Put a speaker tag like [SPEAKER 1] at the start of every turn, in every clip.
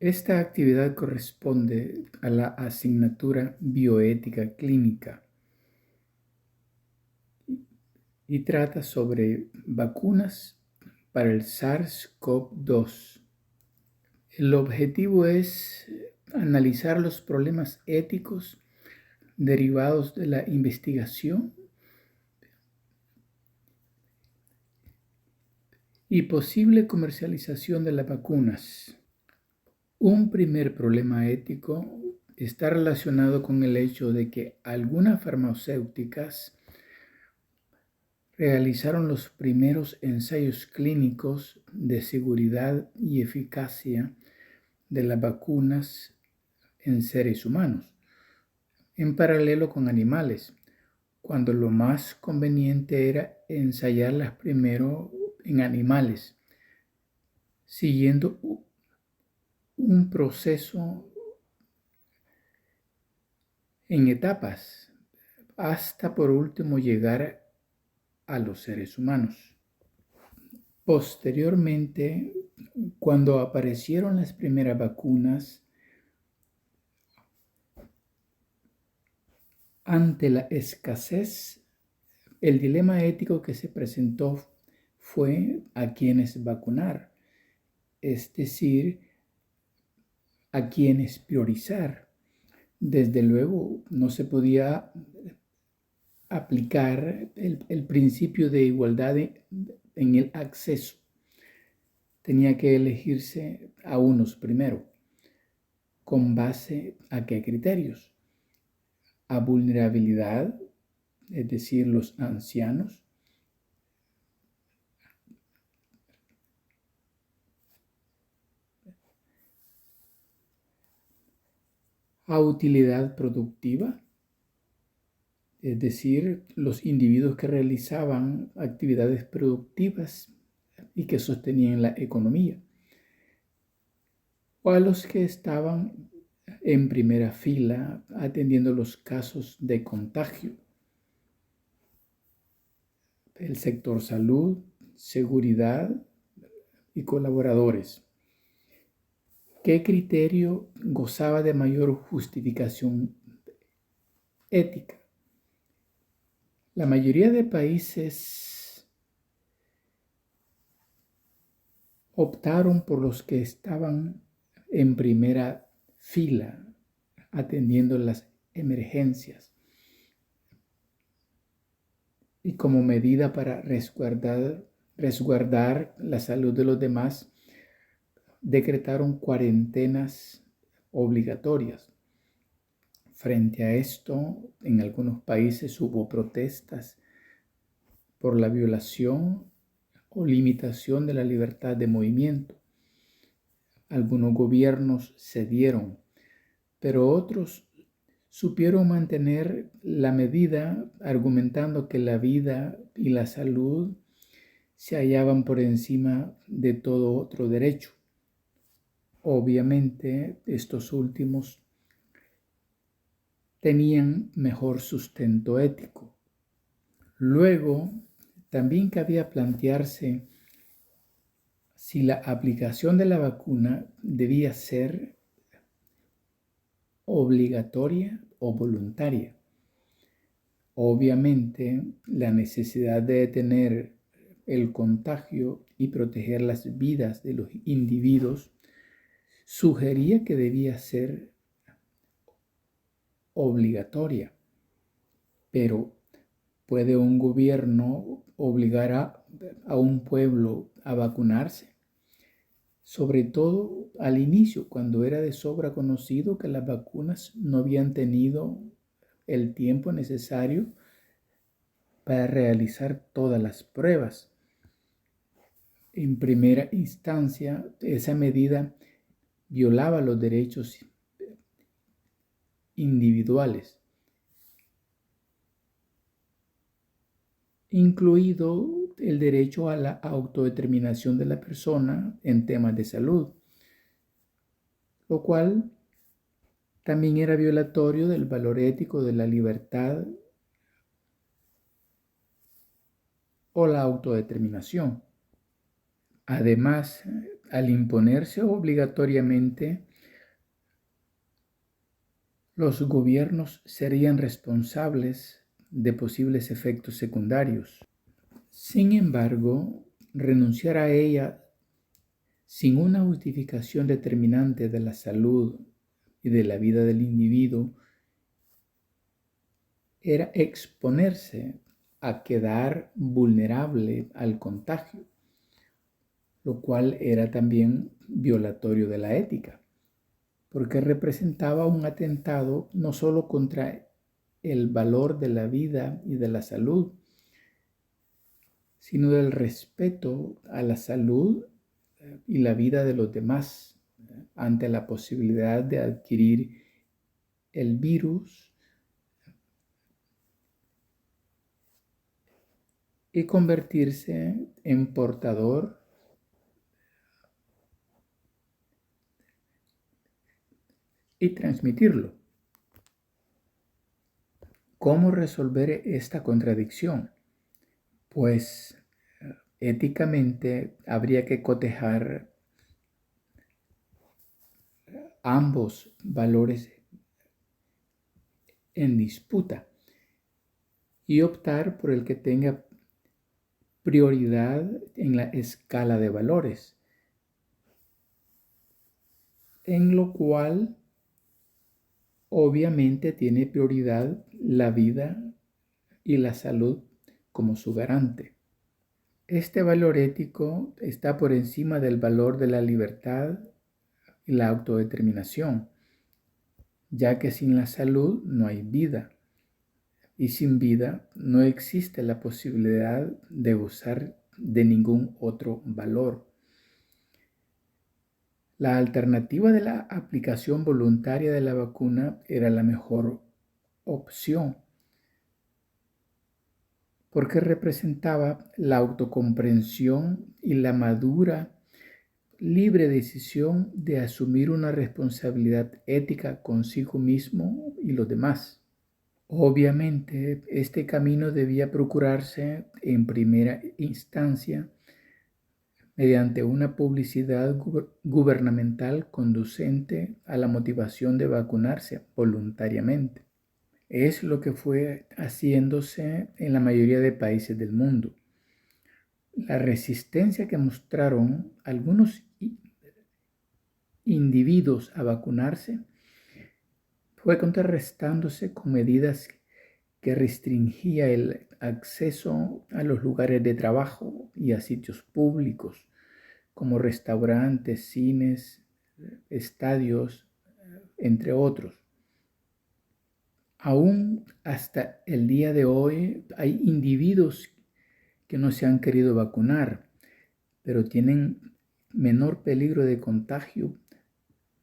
[SPEAKER 1] Esta actividad corresponde a la asignatura Bioética Clínica y trata sobre vacunas para el SARS-CoV-2. El objetivo es analizar los problemas éticos derivados de la investigación y posible comercialización de las vacunas. Un primer problema ético está relacionado con el hecho de que algunas farmacéuticas realizaron los primeros ensayos clínicos de seguridad y eficacia de las vacunas en seres humanos, en paralelo con animales, cuando lo más conveniente era ensayarlas primero en animales, siguiendo un proceso en etapas, hasta por último llegar a los seres humanos. Posteriormente, cuando aparecieron las primeras vacunas, ante la escasez, el dilema ético que se presentó fue a quiénes vacunar, es decir, a quiénes priorizar. Desde luego, no se podía aplicar el principio de igualdad en el acceso. Tenía que elegirse a unos primero. ¿Con base a qué criterios? A vulnerabilidad, es decir, los ancianos, a utilidad productiva, es decir, los individuos que realizaban actividades productivas y que sostenían la economía, o a los que estaban en primera fila atendiendo los casos de contagio. El sector salud, seguridad y colaboradores. ¿Qué criterio gozaba de mayor justificación ética? La mayoría de países optaron por los que estaban en primera fila atendiendo las emergencias y como medida para resguardar la salud de los demás, decretaron cuarentenas obligatorias. Frente a esto, en algunos países hubo protestas por la violación o limitación de la libertad de movimiento. Algunos gobiernos cedieron, pero otros supieron mantener la medida argumentando que la vida y la salud se hallaban por encima de todo otro derecho. Obviamente, estos últimos tenían mejor sustento ético. Luego, también cabía plantearse si la aplicación de la vacuna debía ser obligatoria o voluntaria. Obviamente, la necesidad de detener el contagio y proteger las vidas de los individuos sugería que debía ser obligatoria. Pero ¿puede un gobierno obligar a un pueblo a vacunarse? Sobre todo al inicio, cuando era de sobra conocido que las vacunas no habían tenido el tiempo necesario para realizar todas las pruebas. En primera instancia, esa medida violaba los derechos individuales, incluido el derecho a la autodeterminación de la persona en temas de salud, lo cual también era violatorio del valor ético de la libertad o la autodeterminación. Además, al imponerse obligatoriamente Los gobiernos serían responsables de posibles efectos secundarios. Sin embargo, renunciar a ella sin una justificación determinante de la salud y de la vida del individuo era exponerse a quedar vulnerable al contagio, lo cual era también violatorio de la ética, porque representaba un atentado no solo contra el valor de la vida y de la salud, sino del respeto a la salud y la vida de los demás ante la posibilidad de adquirir el virus y convertirse en portador y transmitirlo. ¿Cómo resolver esta contradicción? Pues éticamente habría que cotejar ambos valores en disputa y optar por el que tenga prioridad en la escala de valores, en lo cual obviamente tiene prioridad la vida y la salud como su garante. Este valor ético está por encima del valor de la libertad y la autodeterminación, ya que sin la salud no hay vida y sin vida no existe la posibilidad de gozar de ningún otro valor. La alternativa de la aplicación voluntaria de la vacuna era la mejor opción, porque representaba la autocomprensión y la madura, libre decisión de asumir una responsabilidad ética consigo mismo y los demás. Obviamente, este camino debía procurarse en primera instancia mediante una publicidad gubernamental conducente a la motivación de vacunarse voluntariamente. Es lo que fue haciéndose en la mayoría de países del mundo. La resistencia que mostraron algunos individuos a vacunarse fue contrarrestándose con medidas que restringía el acceso a los lugares de trabajo y a sitios públicos como restaurantes, cines, estadios, entre otros. Aún hasta el día de hoy hay individuos que no se han querido vacunar, pero tienen menor peligro de contagio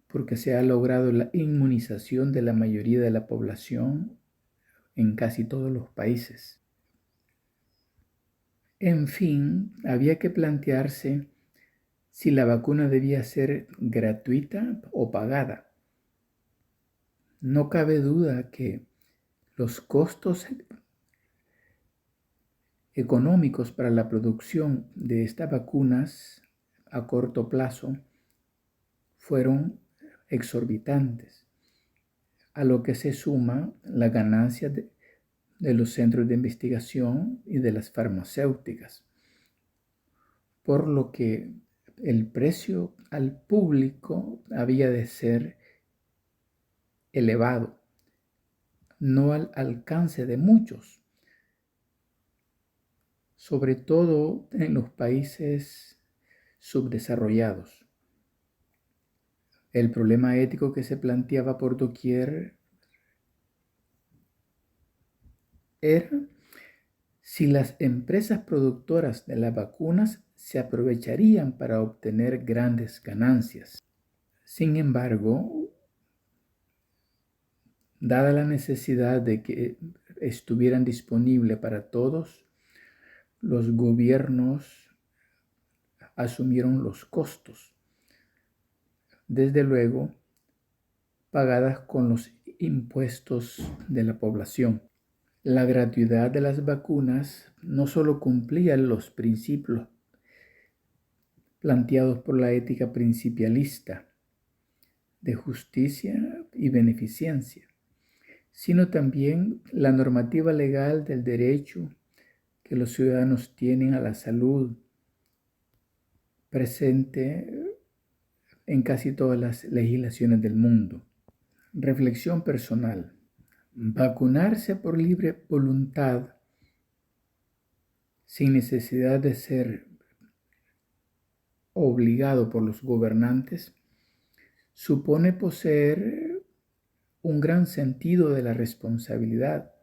[SPEAKER 1] porque se ha logrado la inmunización de la mayoría de la población en casi todos los países. En fin, había que plantearse si la vacuna debía ser gratuita o pagada. No cabe duda que los costos económicos para la producción de estas vacunas a corto plazo fueron exorbitantes, a lo que se suma la ganancia de los centros de investigación y de las farmacéuticas, por lo que el precio al público había de ser elevado, no al alcance de muchos, sobre todo en los países subdesarrollados. El problema ético que se planteaba por doquier era si las empresas productoras de las vacunas se aprovecharían para obtener grandes ganancias. Sin embargo, dada la necesidad de que estuvieran disponibles para todos, los gobiernos asumieron los costos, desde luego pagadas con los impuestos de la población. La gratuidad de las vacunas no solo cumplía los principios planteados por la ética principialista de justicia y beneficencia, sino también la normativa legal del derecho que los ciudadanos tienen a la salud presente en casi todas las legislaciones del mundo. Reflexión personal. Vacunarse por libre voluntad sin necesidad de ser obligado por los gobernantes supone poseer un gran sentido de la responsabilidad,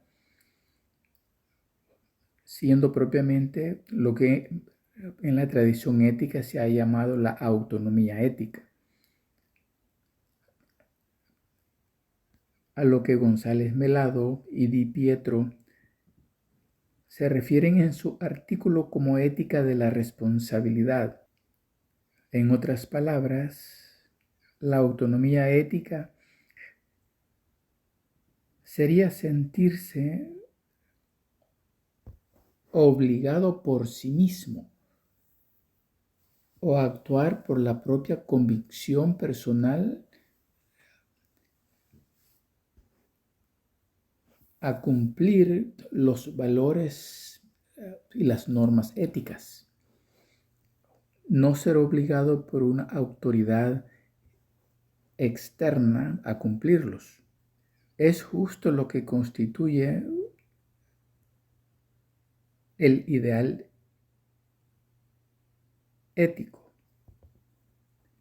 [SPEAKER 1] siendo propiamente lo que en la tradición ética se ha llamado la autonomía ética, a lo que González Melado y Di Pietro se refieren en su artículo como ética de la responsabilidad. En otras palabras, la autonomía ética sería sentirse obligado por sí mismo o actuar por la propia convicción personal a cumplir los valores y las normas éticas. No ser obligado por una autoridad externa a cumplirlos. Es justo lo que constituye el ideal ético.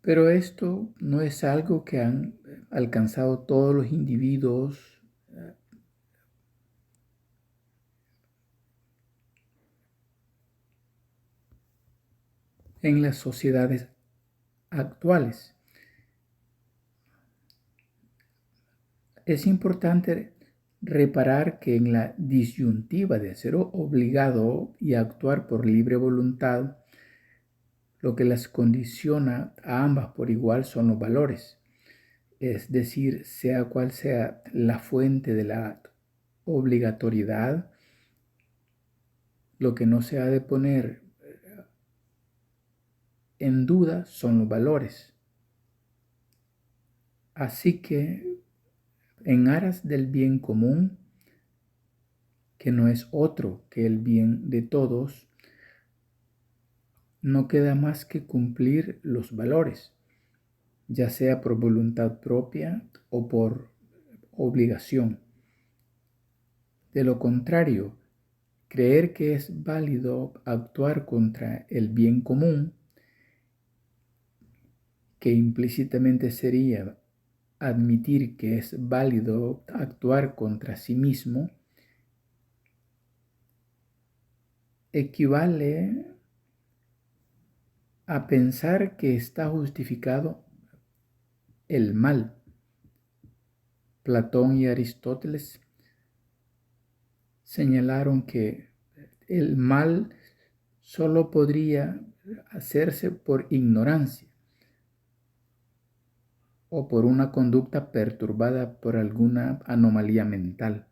[SPEAKER 1] Pero esto no es algo que han alcanzado todos los individuos en las sociedades actuales. Es importante reparar que en la disyuntiva de ser obligado y actuar por libre voluntad, lo que las condiciona a ambas por igual son los valores. Es decir, sea cual sea la fuente de la obligatoriedad, lo que no se ha de poner en duda son los valores. Así que, en aras del bien común, que no es otro que el bien de todos, no queda más que cumplir los valores, ya sea por voluntad propia o por obligación. De lo contrario, creer que es válido actuar contra el bien común, que implícitamente sería admitir que es válido actuar contra sí mismo, equivale a pensar que está justificado el mal. Platón y Aristóteles señalaron que el mal solo podría hacerse por ignorancia o por una conducta perturbada por alguna anomalía mental.